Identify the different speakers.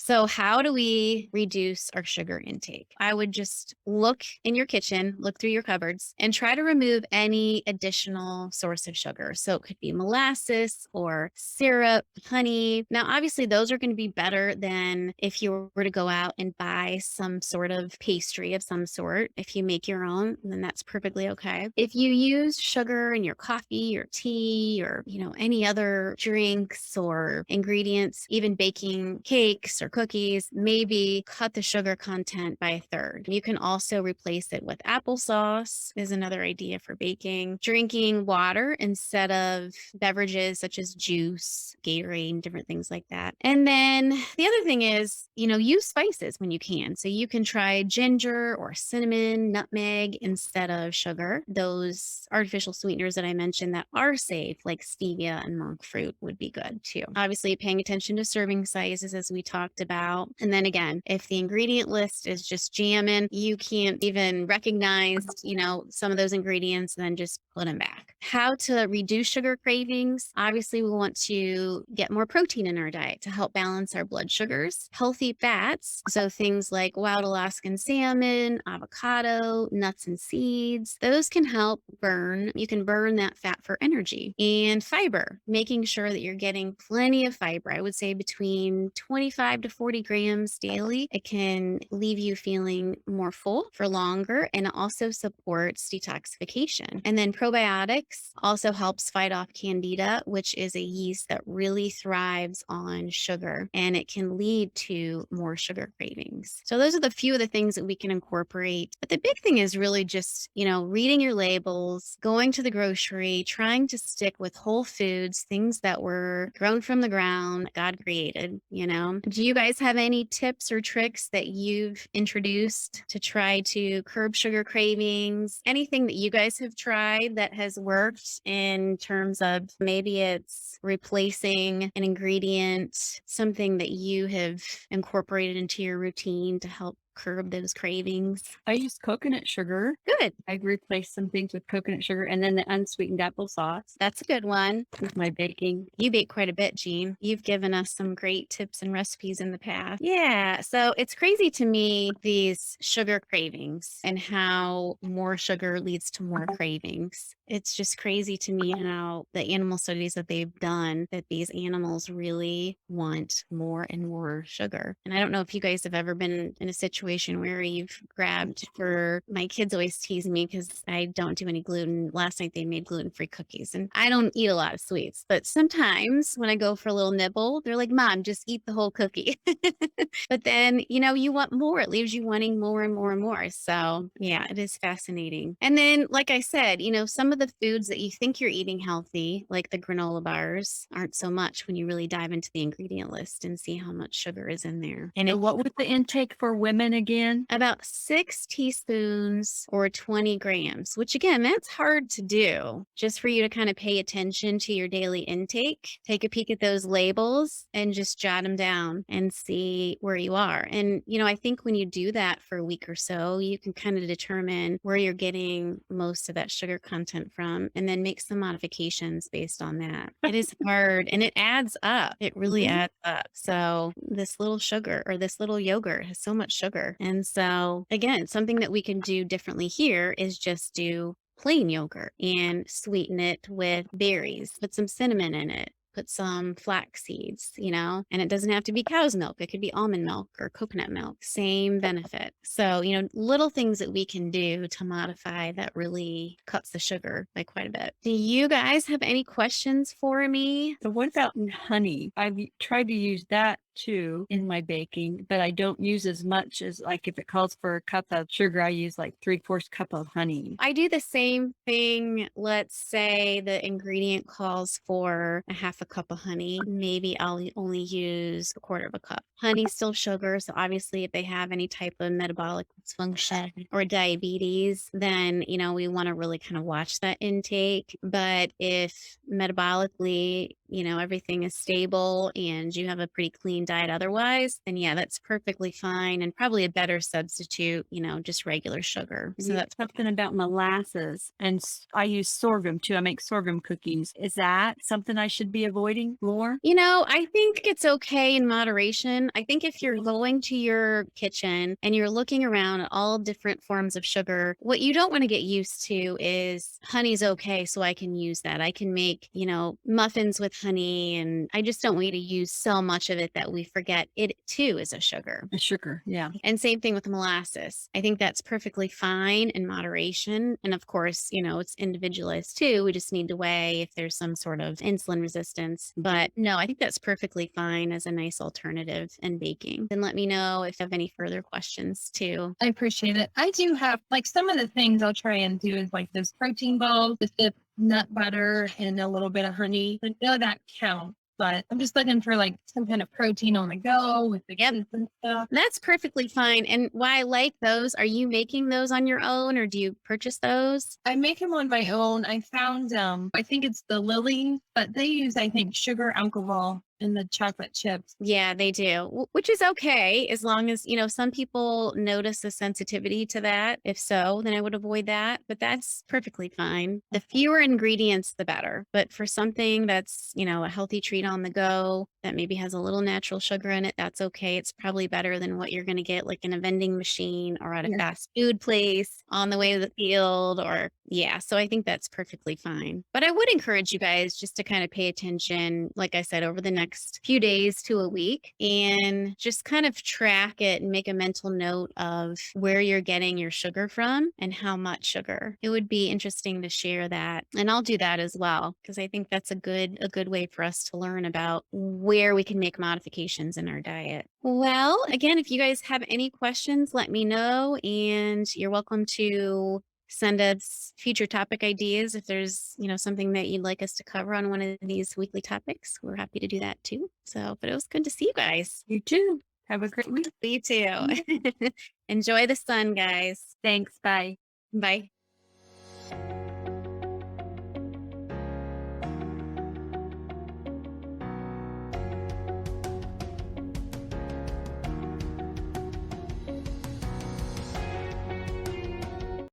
Speaker 1: So, how do we reduce our sugar intake? I would just look in your kitchen, look through your cupboards, and try to remove any additional source of sugar. So, it could be molasses or syrup, honey. Now, obviously, those are going to be better than if you were to go out and buy some sort of pastry of some sort. If you make your own, then that's perfectly okay. If you use sugar in your coffee or tea or, any other drinks or ingredients, even baking cakes or cookies, maybe cut the sugar content by a third. You can also replace it with applesauce is another idea for baking. Drinking water instead of beverages such as juice, Gatorade, and different things like that. And then the other thing is, use spices when you can. So you can try ginger or cinnamon, nutmeg instead of sugar. Those artificial sweeteners that I mentioned that are safe, like stevia and monk fruit, would be good too. Obviously, paying attention to serving sizes, as we talked about. And then again, if the ingredient list is just jamming, you can't even recognize, some of those ingredients, then just put them back. How to reduce sugar cravings? Obviously, we want to get more protein in our diet to help balance our blood sugars. Healthy fats, so things like wild Alaskan salmon, avocado, nuts and seeds, those can help burn. You can burn that fat for energy. And fiber, making sure that you're getting plenty of fiber. I would say between 25 to 40 grams daily. It can leave you feeling more full for longer, and it also supports detoxification. And then probiotics also helps fight off candida, which is a yeast that really thrives on sugar, and it can lead to more sugar cravings. So those are the few of the things that we can incorporate. But the big thing is really just, reading your labels, going to the grocery, trying to stick with whole foods, things that were grown from the ground, God created. Do you guys have any tips or tricks that you've introduced to try to curb sugar cravings? Anything that you guys have tried that has worked in terms of maybe it's replacing an ingredient, something that you have incorporated into your routine to help curb those cravings?
Speaker 2: I use coconut sugar.
Speaker 1: Good.
Speaker 2: I replaced some things with coconut sugar and then the unsweetened applesauce
Speaker 1: That's a good one.
Speaker 2: with my baking.
Speaker 1: You bake quite a bit, Jean. You've given us some great tips and recipes in the past. Yeah. So it's crazy to me, these sugar cravings and how more sugar leads to more cravings. It's just crazy to me how the animal studies that they've done that these animals really want more and more sugar. And I don't know if you guys have ever been in a situation where you've grabbed for my kids always tease me because I don't do any gluten. Last night they made gluten-free cookies and I don't eat a lot of sweets, but sometimes when I go for a little nibble, they're like, "Mom, just eat the whole cookie." But then, you want more. It leaves you wanting more and more and more. So, yeah, it is fascinating. And then, like I said, some of the foods that you think you're eating healthy, like the granola bars, aren't so much when you really dive into the ingredient list and see how much sugar is in there. And
Speaker 2: So
Speaker 1: it's
Speaker 2: what was the intake for women again?
Speaker 1: about 6 teaspoons or 20 grams, which again, that's hard to do just for you to kind of pay attention to your daily intake. Take a peek at those labels and just jot them down and see where you are. And, I think when you do that for a week or so, you can kind of determine where you're getting most of that sugar content from and then make some modifications based on that. It is hard and it adds up. It really
Speaker 2: Mhm.
Speaker 1: adds up. So, this little sugar or this little yogurt has so much sugar. And so, again, something that we can do differently here is just do plain yogurt and sweeten it with berries, put some cinnamon in it. Put some flax seeds, and it doesn't have to be cow's milk. It could be almond milk or coconut milk. Same benefit. So, little things that we can do to modify that really cuts the sugar by quite a bit. Do you guys have any questions for me?
Speaker 2: So what about honey? I've tried to use that too in my baking, but I don't use as much as like if it calls for a cup of sugar, I use like 3/4 cup of honey.
Speaker 1: I do the same thing. Let's say the ingredient calls for a half a cup of honey. Maybe I'll only use a quarter of a cup. Honey's still sugar. So obviously if they have any type of metabolic dysfunction or diabetes, then, we want to really kind of watch that intake. But if metabolically everything is stable and you have a pretty clean diet otherwise, then yeah, that's perfectly fine and probably a better substitute, just regular sugar. So
Speaker 2: You
Speaker 1: that's
Speaker 2: something about molasses, and I use sorghum too. I make sorghum cookies. Is that something I should be avoiding more?
Speaker 1: I think it's okay in moderation. I think if you're going to your kitchen and you're looking around at all different forms of sugar, what you don't want to get used to is honey's okay, so I can use that. I can make, muffins with honey, and I just don't want you to use so much of it that we forget it too is a sugar.
Speaker 2: Sugar, yeah.
Speaker 1: And same thing with molasses. I think that's perfectly fine in moderation. And of course, it's individualized too. We just need to weigh if there's some sort of insulin resistance. But no, I think that's perfectly fine as a nice alternative in baking. Then let me know if you have any further questions too.
Speaker 3: I appreciate it. I do have like some of the things I'll try and do is like those protein balls with the nut butter and a little bit of honey. I know that counts, but I'm just looking for like some kind of protein on the go with the
Speaker 1: Yep.
Speaker 3: kids and stuff.
Speaker 1: That's perfectly fine. And why I like those, are you making those on your own or do you purchase those?
Speaker 3: I make them on my own. I found I think it's the Lily, but they use I think sugar alcohol in the chocolate chips.
Speaker 1: Yeah, they do, which is okay as long as, some people notice a sensitivity to that. If so, then I would avoid that, but that's perfectly fine. The fewer ingredients, the better. But for something that's, a healthy treat on the go that maybe has a little natural sugar in it, that's okay. It's probably better than what you're going to get like in a vending machine or at a
Speaker 3: Yeah.
Speaker 1: fast food place on the way to the field yeah. So I think that's perfectly fine. But I would encourage you guys just to kind of pay attention, like I said, over the next few days to a week and just kind of track it and make a mental note of where you're getting your sugar from and how much sugar. It would be interesting to share that. And I'll do that as well because I think that's a good way for us to learn about where we can make modifications in our diet. Well, again, if you guys have any questions, let me know and you're welcome to send us future topic ideas if there's something that you'd like us to cover on one of these weekly topics. We're happy to do that too. So but it was good to see you guys.
Speaker 2: You too. Have a great week.
Speaker 1: You too. Enjoy the sun, guys.
Speaker 2: Thanks. Bye.
Speaker 1: Bye.